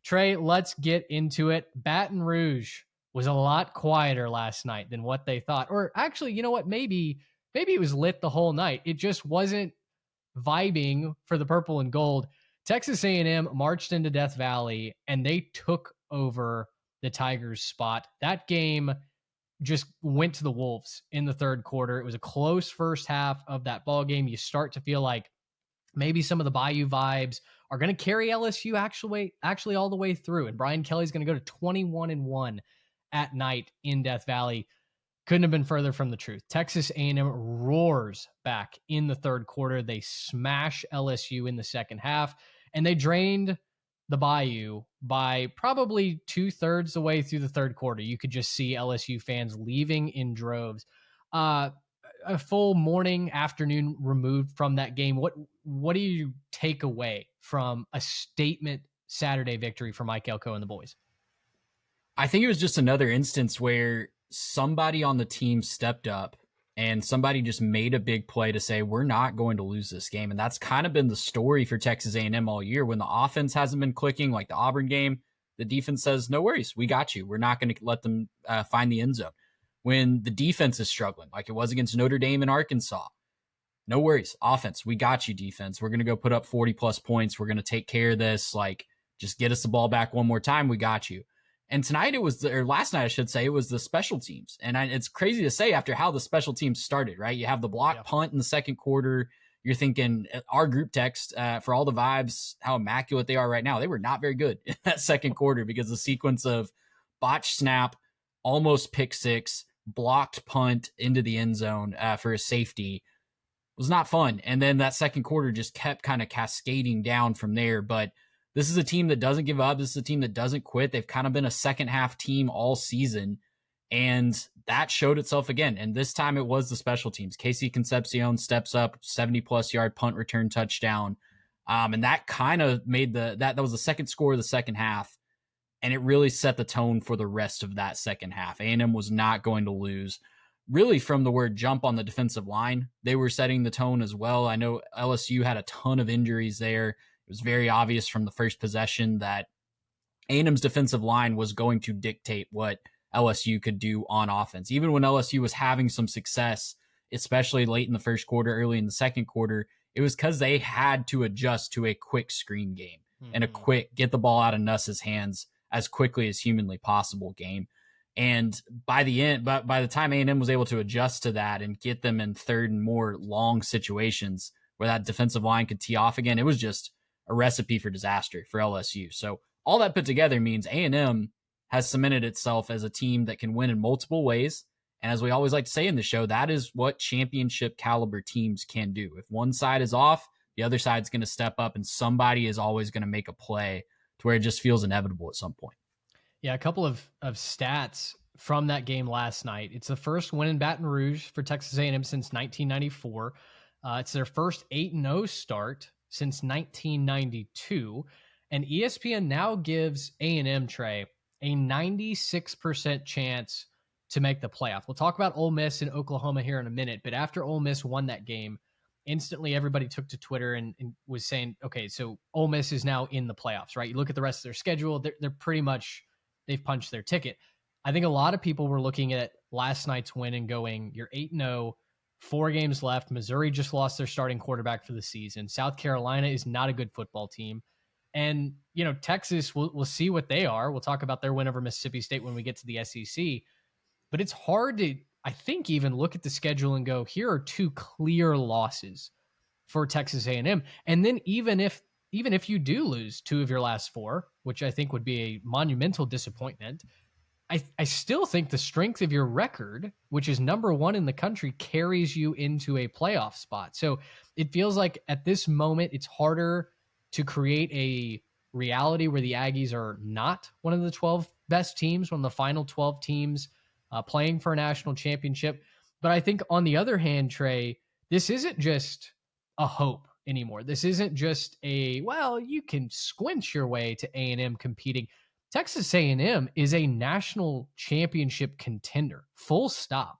Trey, let's get into it. Baton Rouge was a lot quieter last night than what they thought. Or actually, you know what? Maybe it was lit the whole night. It just wasn't vibing for the purple and gold. Texas A&M marched into Death Valley and they took over the Tigers' spot. That game just went to the Wolves in the third quarter. It was a close first half of that ball game. You start to feel like maybe some of the Bayou vibes are going to carry LSU actually all the way through. And Brian Kelly's going to go to 21-1 at night in Death Valley. Couldn't have been further from the truth. Texas A&M roars back in the third quarter. They smash LSU in the second half, and they drained the Bayou by probably 2/3 the way through the third quarter. You could just see LSU fans leaving in droves. A full morning, afternoon removed from that game. What do you take away from a statement Saturday victory for Mike Elko and the boys? I think it was just another instance where somebody on the team stepped up and somebody just made a big play to say, we're not going to lose this game. And that's kind of been the story for Texas A&M all year. When the offense hasn't been clicking, like the Auburn game, the defense says, no worries, we got you. We're not going to let them find the end zone. When the defense is struggling, like it was against Notre Dame and Arkansas, no worries, offense, we got you, defense. We're going to go put up 40-plus points. We're going to take care of this. Like, just get us the ball back one more time. We got you. And tonight or last night, I should say, it was the special teams. And it's crazy to say after how the special teams started, right? You have the block punt in the second quarter. You're thinking our group text for all the vibes, how immaculate they are right now. They were not very good in that second quarter because the sequence of botched snap, almost pick six, blocked punt into the end zone for a safety was not fun. And then that second quarter just kept kind of cascading down from there. But this is a team that doesn't give up. This is a team that doesn't quit. They've kind of been a second half team all season. And that showed itself again. And this time it was the special teams. Casey Concepcion steps up, 70-plus yard punt return touchdown. And that kind of made that was the second score of the second half. And it really set the tone for the rest of that second half. A&M was not going to lose. Really, from the word jump on the defensive line, they were setting the tone as well. I know LSU had a ton of injuries there. It was very obvious from the first possession that A&M's defensive line was going to dictate what LSU could do on offense. Even when LSU was having some success, especially late in the first quarter, early in the second quarter, it was because they had to adjust to a quick screen game and a quick get the ball out of Nuss's hands as quickly as humanly possible game. And by the time A&M was able to adjust to that and get them in third and more long situations where that defensive line could tee off again, it was just a recipe for disaster for LSU. So all that put together means A&M has cemented itself as a team that can win in multiple ways. And as we always like to say in the show, that is what championship caliber teams can do. If one side is off, the other side's going to step up and somebody is always going to make a play to where it just feels inevitable at some point. Yeah, a couple of stats from that game last night. It's the first win in Baton Rouge for Texas A&M since 1994. It's their first 8-0 start since 1992. And ESPN now gives A&M, Trey, a 96% chance to make the playoff. We'll talk about Ole Miss and Oklahoma here in a minute, but after Ole Miss won that game, instantly everybody took to Twitter and was saying, okay, so Ole Miss is now in the playoffs, right? You look at the rest of their schedule, they're pretty much, they've punched their ticket. I think a lot of people were looking at last night's win and going, you're 8-0, 4 games left. Missouri just lost their starting quarterback for the season. South Carolina is not a good football team. And, you know, Texas, we'll see what they are. We'll talk about their win over Mississippi State when we get to the SEC. But it's hard to, I think, even look at the schedule and go, here are 2 clear losses for Texas A&M. And then even if you do lose 2 of your last 4, which I think would be a monumental disappointment, I still think the strength of your record, which is number 1 in the country, carries you into a playoff spot. So it feels like at this moment, it's harder to create a reality where the Aggies are not one of the 12 best teams, one of the final 12 teams playing for a national championship. But I think on the other hand, Trey, this isn't just a hope anymore. This isn't just you can squinch your way to A&M competing. Texas A&M is a national championship contender, full stop.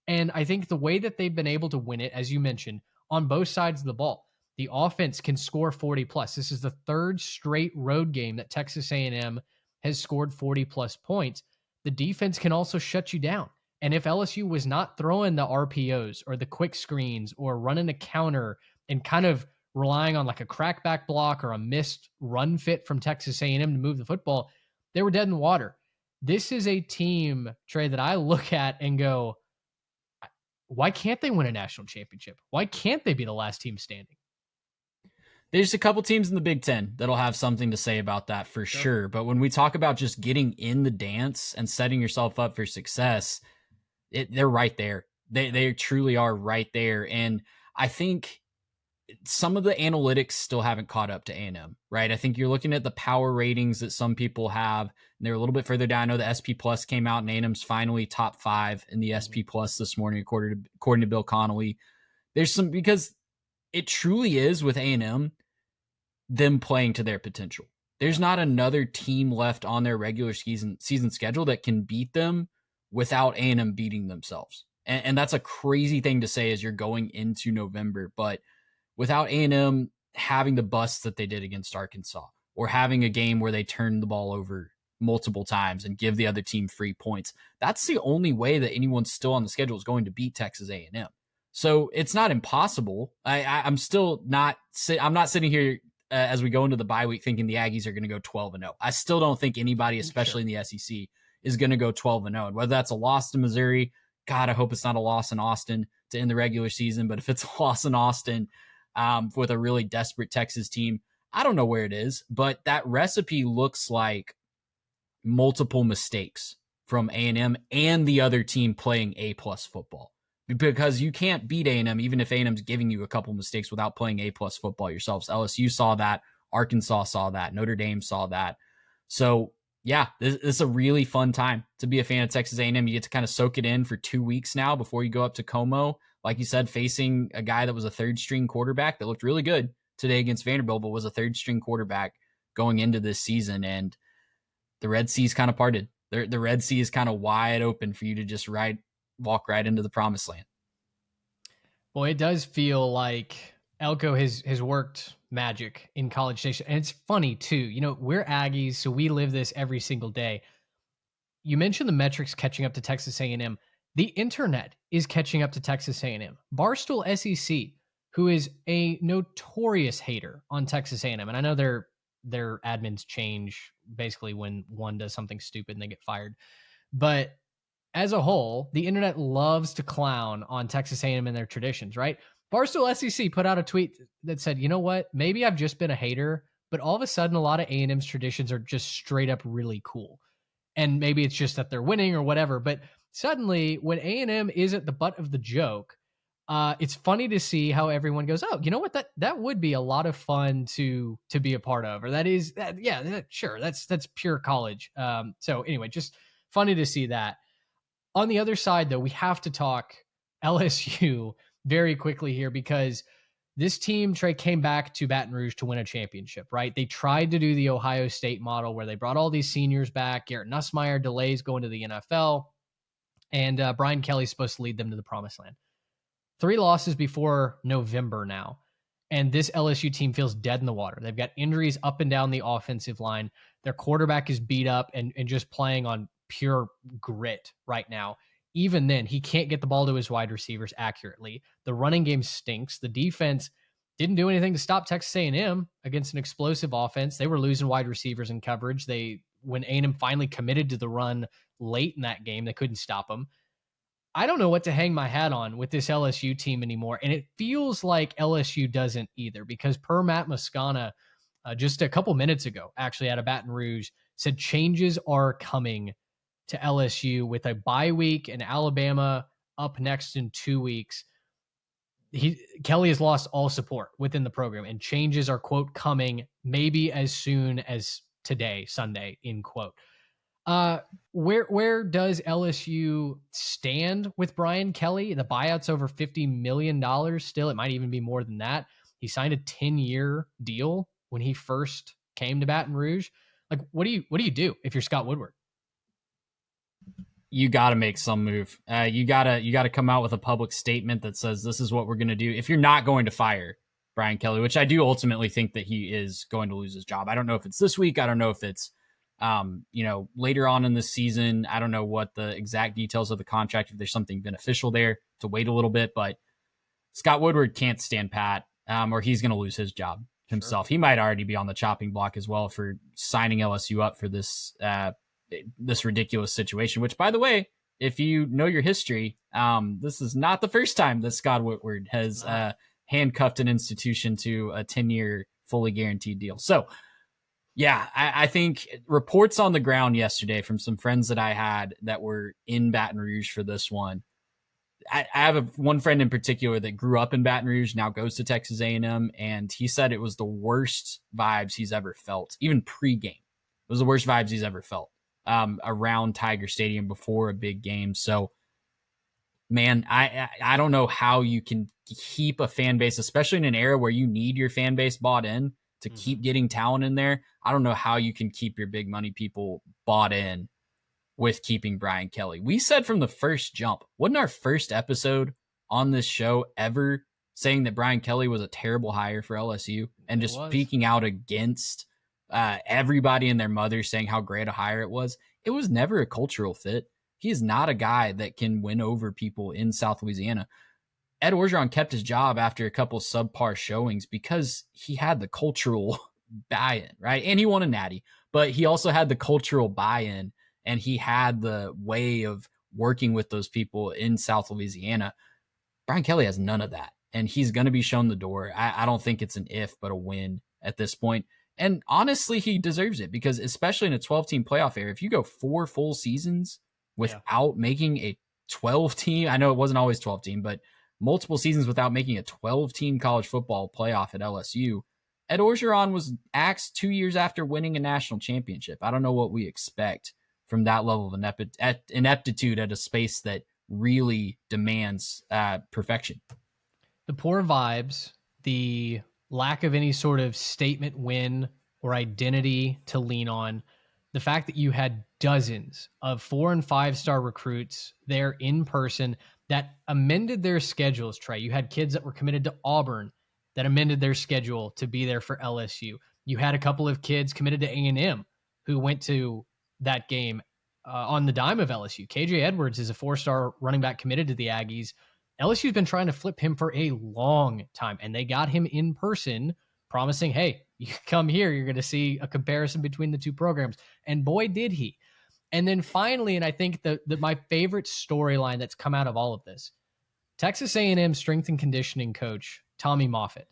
And I think the way that they've been able to win it, as you mentioned, on both sides of the ball, The offense can score 40 plus. This is the third straight road game that Texas A&M has scored 40 plus points. The defense can also shut you down. And if LSU was not throwing the RPOs or the quick screens or running a counter and kind of relying on like a crackback block or a missed run fit from Texas A&M to move the football, they were dead in the water. This is a team, Trey, that I look at and go, why can't they win a national championship? Why can't they be the last team standing? There's a couple teams in the Big Ten that'll have something to say about that for sure. But when we talk about just getting in the dance and setting yourself up for success, they're right there. They truly are right there. And I think some of the analytics still haven't caught up to A&M, right? I think you're looking at the power ratings that some people have, and they're a little bit further down. I know the SP Plus came out, and A&M's finally top 5 in the SP Plus this morning, according to Bill Connolly. There's some, because it truly is with A&M, them playing to their potential. There's not another team left on their regular season schedule that can beat them without A&M beating themselves. And that's a crazy thing to say as you're going into November, but without A&M having the bust that they did against Arkansas, or having a game where they turn the ball over multiple times and give the other team free points, that's the only way that anyone still on the schedule is going to beat Texas A&M. So it's not impossible. I'm still not. I'm not sitting here as we go into the bye week thinking the Aggies are going to go 12-0. I still don't think anybody, especially in the SEC, is going to go 12-0. And whether that's a loss to Missouri, God, I hope it's not a loss in Austin to end the regular season. But if it's a loss in Austin, with a really desperate Texas team, I don't know where it is, but that recipe looks like multiple mistakes from A&M and the other team playing A-plus football, because you can't beat A&M even if A&M's giving you a couple mistakes without playing A-plus football yourselves. LSU saw that. Arkansas saw that. Notre Dame saw that. So yeah, this is a really fun time to be a fan of Texas A&M. You get to kind of soak it in for 2 weeks now before you go up to Como, like you said, facing a guy that was a third-string quarterback that looked really good today against Vanderbilt, but was a third-string quarterback going into this season. And the Red Sea's kind of parted. The Red Sea is kind of wide open for you to just walk right into the promised land. Well, it does feel like Elko has worked magic in College Station. And it's funny, too. You know, we're Aggies, so we live this every single day. You mentioned the metrics catching up to Texas A&M. The internet is catching up to Texas A&M. Barstool SEC, who is a notorious hater on Texas A&M, and I know their admins change basically when one does something stupid and they get fired. But as a whole, the internet loves to clown on Texas A&M and their traditions, right? Barstool SEC put out a tweet that said, you know what? Maybe I've just been a hater, but all of a sudden a lot of A&M's traditions are just straight up really cool. And maybe it's just that they're winning or whatever. But suddenly when A&M is at the butt of the joke, it's funny to see how everyone goes, oh, you know what? That would be a lot of fun to be a part of. Or sure. That's pure college. So anyway, just funny to see that. On the other side, though, we have to talk LSU very quickly here, because this team, Trey, came back to Baton Rouge to win a championship, right? They tried to do the Ohio State model where they brought all these seniors back. Garrett Nussmeier delays going to the NFL, and Brian Kelly's supposed to lead them to the promised land. 3 losses before November now, and this LSU team feels dead in the water. They've got injuries up and down the offensive line. Their quarterback is beat up and just playing on pure grit right now. Even then, he can't get the ball to his wide receivers accurately. The running game stinks. The defense didn't do anything to stop Texas A&M against an explosive offense. They were losing wide receivers in coverage. When A&M finally committed to the run late in that game, they couldn't stop them. I don't know what to hang my hat on with this LSU team anymore. And it feels like LSU doesn't either, because per Matt Moscona, just a couple minutes ago, actually out of Baton Rouge, said changes are coming to LSU with a bye week and Alabama up next in 2 weeks. Kelly has lost all support within the program, and changes are, quote, coming maybe as soon as today, Sunday, in quote. Where does LSU stand with Brian Kelly? The buyout's over $50 million still. It might even be more than that. He signed a 10-year deal when he first came to Baton Rouge. Like, what do you do if you're Scott Woodward? You got to make some move. You got to come out with a public statement that says this is what we're going to do. If you're not going to fire Brian Kelly, which I do ultimately think that he is going to lose his job. I don't know if it's this week. I don't know if it's, later on in the season. I don't know what the exact details of the contract, if there's something beneficial there to wait a little bit, but Scott Woodward can't stand pat, or he's going to lose his job himself. Sure. He might already be on the chopping block as well for signing LSU up for this ridiculous situation, which, by the way, if you know your history, this is not the first time that Scott Woodward has handcuffed an institution to a 10-year fully guaranteed deal. So, yeah, I think reports on the ground yesterday from some friends that I had that were in Baton Rouge for this one. I have one friend in particular that grew up in Baton Rouge, now goes to Texas A&M, and he said it was the worst vibes he's ever felt, even pregame. It was the worst vibes he's ever felt around Tiger Stadium before a big game. So, man, I don't know how you can keep a fan base, especially in an era where you need your fan base bought in to keep getting talent in there. I don't know how you can keep your big money people bought in with keeping Brian Kelly. We said from the first jump, wasn't our first episode on this show ever saying that Brian Kelly was a terrible hire for LSU and just speaking out against everybody and their mother saying how great a hire it was? It was never a cultural fit. He is not a guy that can win over people in South Louisiana. Ed Orgeron kept his job after a couple subpar showings because he had the cultural buy-in, right? And he won a natty, but he also had the cultural buy-in, and he had the way of working with those people in South Louisiana. Brian Kelly has none of that, and he's going to be shown the door. I don't think it's an if, but a when at this point. And honestly, he deserves it because especially in a 12-team playoff era, if you go 4 full seasons without making a 12-team, I know it wasn't always 12-team, but multiple seasons without making a 12-team college football playoff at LSU, Ed Orgeron was axed 2 years after winning a national championship. I don't know what we expect from that level of ineptitude at a space that really demands perfection. The poor vibes, the lack of any sort of statement win or identity to lean on, the fact that you had dozens of 4- and 5-star recruits there in person that amended their schedules, Trey. You had kids that were committed to Auburn that amended their schedule to be there for LSU. You had a couple of kids committed to A&M who went to that game on the dime of LSU. KJ Edwards is a 4-star running back committed to the Aggies. LSU's been trying to flip him for a long time, and they got him in person, promising, hey, you come here, you're going to see a comparison between the two programs. And boy, did he. And then finally, and I think that my favorite storyline that's come out of all of this, Texas A&M strength and conditioning coach Tommy Moffitt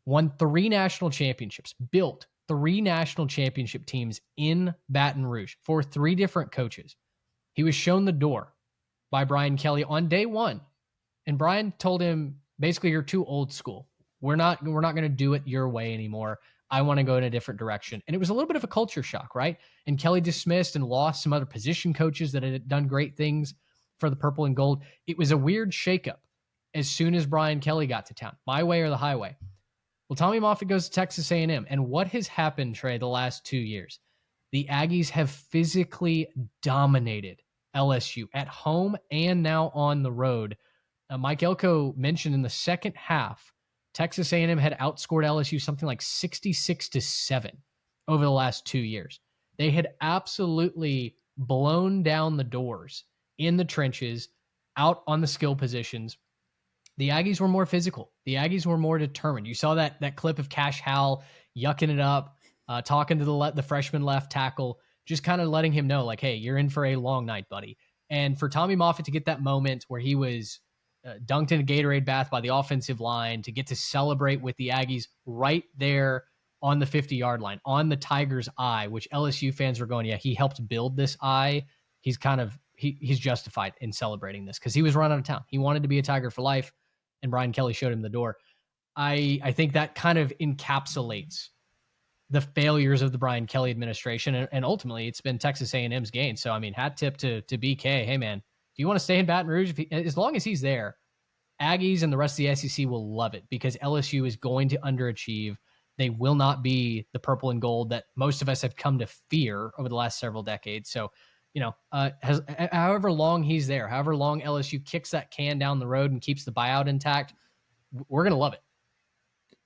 won 3 national championships, built 3 national championship teams in Baton Rouge for 3 different coaches. He was shown the door by Brian Kelly on day 1. And Brian told him, basically, you're too old school. We're not going to do it your way anymore. I want to go in a different direction. And it was a little bit of a culture shock, right? And Kelly dismissed and lost some other position coaches that had done great things for the purple and gold. It was a weird shakeup as soon as Brian Kelly got to town. My way or the highway. Well, Tommy Moffitt goes to Texas A&M. And what has happened, Trey, the last 2 years? The Aggies have physically dominated LSU at home and now on the road. Mike Elko mentioned in the second half, Texas A&M had outscored LSU something like 66-7 over the last 2 years. They had absolutely blown down the doors in the trenches, out on the skill positions. The Aggies were more physical. The Aggies were more determined. You saw that clip of Cash Howell yucking it up, talking to the freshman left tackle, just kind of letting him know, like, hey, you're in for a long night, buddy. And for Tommy Moffitt to get that moment where he was dunked in a Gatorade bath by the offensive line, to get to celebrate with the Aggies right there on the 50-yard line, on the Tigers' eye, which LSU fans were going, yeah, he helped build this eye. He's justified in celebrating this because he was run out of town. He wanted to be a Tiger for life, and Brian Kelly showed him the door. I think that kind of encapsulates the failures of the Brian Kelly administration, and ultimately it's been Texas A&M's gain. So, I mean, hat tip to BK. Hey, man, if you want to stay in Baton Rouge, as long as he's there, Aggies and the rest of the SEC will love it because LSU is going to underachieve. They will not be the purple and gold that most of us have come to fear over the last several decades. So, however long he's there, however long LSU kicks that can down the road and keeps the buyout intact, we're going to love it.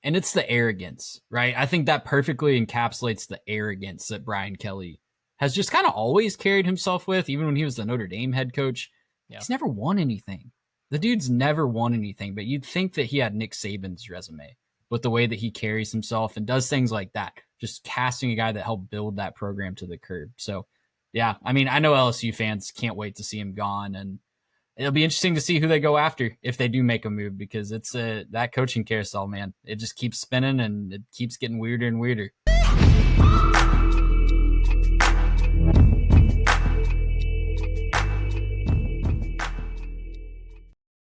And it's the arrogance, right? I think that perfectly encapsulates the arrogance that Brian Kelly has just kind of always carried himself with, even when he was the Notre Dame head coach. Yeah. He's never won anything. The dude's never won anything, but you'd think that he had Nick Saban's resume with the way that he carries himself and does things like that, just casting a guy that helped build that program to the curb. So, yeah, I mean, I know LSU fans can't wait to see him gone, and it'll be interesting to see who they go after if they do make a move, because it's that coaching carousel, man. It just keeps spinning and it keeps getting weirder and weirder.